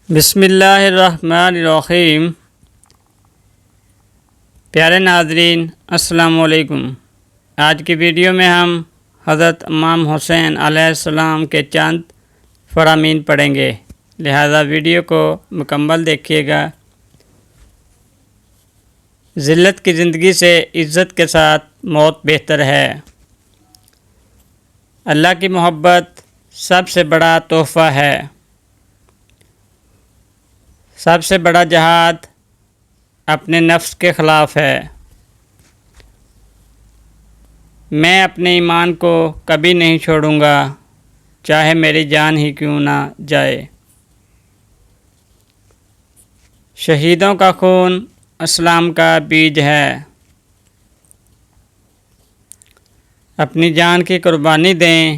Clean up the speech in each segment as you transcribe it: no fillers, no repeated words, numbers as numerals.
بسم اللہ الرحمن الرحیم۔ پیارے ناظرین السلام علیکم۔ آج کی ویڈیو میں ہم حضرت امام حسین علیہ السلام کے چند فرامین پڑھیں گے، لہذا ویڈیو کو مکمل دیکھیے گا۔ ذلت کی زندگی سے عزت کے ساتھ موت بہتر ہے۔ اللہ کی محبت سب سے بڑا تحفہ ہے۔ سب سے بڑا جہاد اپنے نفس کے خلاف ہے۔ میں اپنے ایمان کو کبھی نہیں چھوڑوں گا، چاہے میری جان ہی کیوں نہ جائے۔ شہیدوں کا خون اسلام کا بیج ہے۔ اپنی جان کی قربانی دیں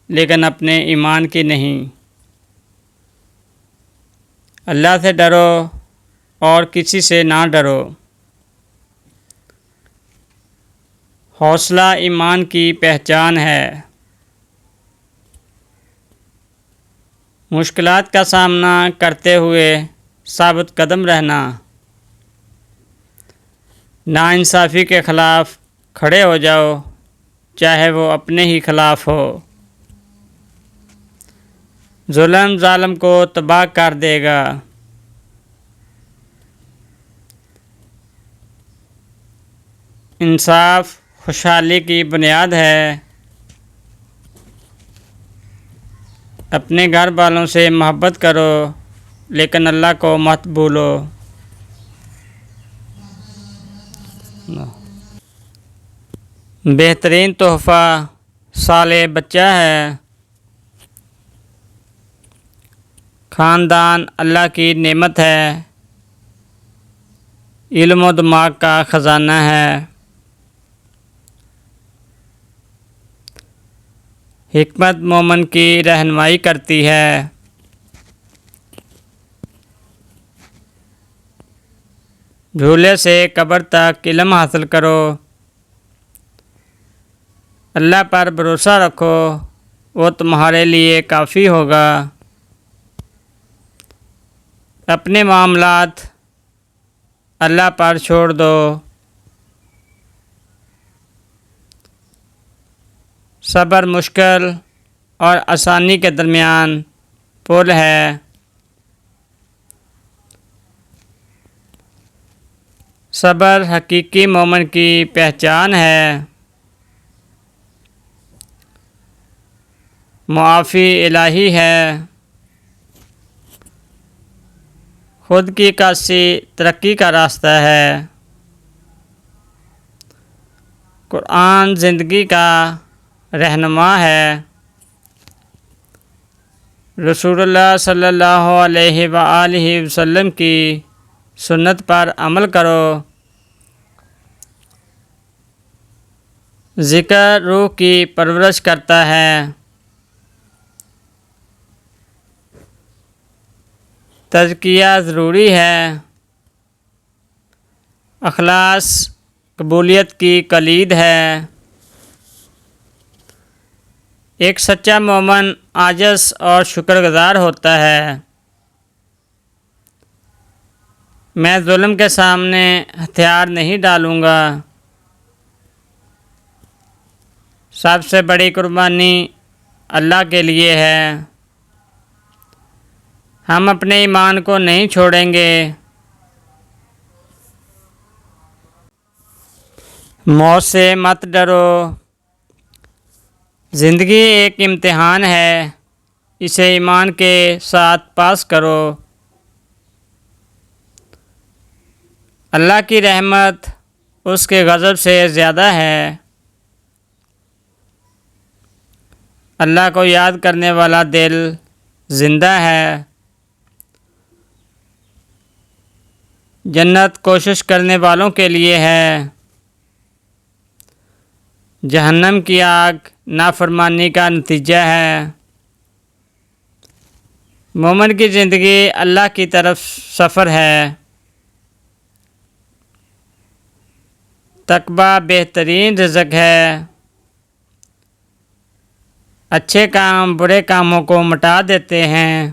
لیکن اپنے ایمان کی نہیں۔ اللہ سے ڈرو اور کسی سے نہ ڈرو۔ حوصلہ ایمان کی پہچان ہے۔ مشکلات کا سامنا کرتے ہوئے ثابت قدم رہنا۔ ناانصافی کے خلاف کھڑے ہو جاؤ، چاہے وہ اپنے ہی خلاف ہو۔ ظلم ظالم کو تباہ کر دے گا۔ انصاف خوشحالی کی بنیاد ہے۔ اپنے گھر والوں سے محبت کرو لیکن اللہ کو مت بھولو۔ بہترین تحفہ صالح بچہ ہے۔ خاندان اللہ کی نعمت ہے، علم و دماغ کا خزانہ ہے۔ حکمت مومن کی رہنمائی کرتی ہے۔ جھولے سے قبر تک علم حاصل کرو۔ اللہ پر بھروسہ رکھو، وہ تمہارے لیے کافی ہوگا۔ اپنے معاملات اللہ پر چھوڑ دو۔ صبر مشکل اور آسانی کے درمیان پل ہے۔ صبر حقیقی مومن کی پہچان ہے۔ معافی الہی ہے۔ خود کی عکاسی ترقی کا راستہ ہے۔ قرآن زندگی کا رہنما ہے۔ رسول اللہ صلی اللہ علیہ وآلہ وسلم کی سنت پر عمل کرو۔ ذکر روح کی پرورش کرتا ہے۔ تزکیہ ضروری ہے۔ اخلاص قبولیت کی کلید ہے۔ ایک سچا مومن عاجز اور شکر گزار ہوتا ہے۔ میں ظلم کے سامنے ہتھیار نہیں ڈالوں گا۔ سب سے بڑی قربانی اللہ کے لیے ہے۔ ہم اپنے ایمان کو نہیں چھوڑیں گے۔ موت سے مت ڈرو۔ زندگی ایک امتحان ہے، اسے ایمان کے ساتھ پاس کرو۔ اللہ کی رحمت اس کے غضب سے زیادہ ہے۔ اللہ کو یاد کرنے والا دل زندہ ہے۔ جنت کوشش کرنے والوں کے لیے ہے۔ جہنم کی آگ نافرمانی کا نتیجہ ہے۔ مومن کی زندگی اللہ کی طرف سفر ہے۔ تقویٰ بہترین رزق ہے۔ اچھے کام برے کاموں کو مٹا دیتے ہیں۔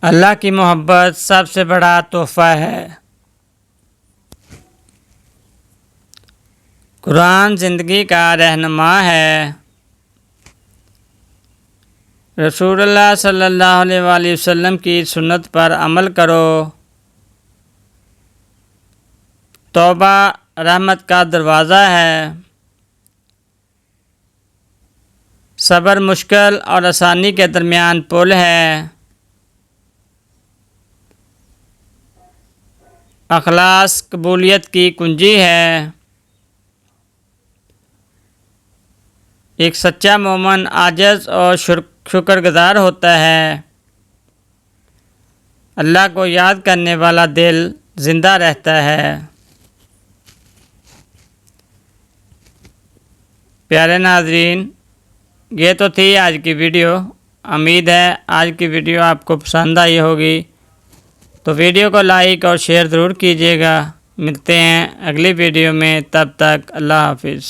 اللہ کی محبت سب سے بڑا تحفہ ہے۔ قرآن زندگی کا رہنما ہے۔ رسول اللہ صلی اللہ علیہ وآلہ وسلم کی سنت پر عمل کرو۔ توبہ رحمت کا دروازہ ہے۔ صبر مشکل اور آسانی کے درمیان پل ہے۔ اخلاص قبولیت کی کنجی ہے۔ ایک سچا مومن عاجز اور شکر گزار ہوتا ہے۔ اللہ کو یاد کرنے والا دل زندہ رہتا ہے۔ پیارے ناظرین، یہ تو تھی آج کی ویڈیو۔ امید ہے آج کی ویڈیو آپ کو پسند آئی ہوگی، تو ویڈیو کو لائک اور شیئر ضرور کیجیے گا۔ ملتے ہیں اگلی ویڈیو میں، تب تک اللہ حافظ۔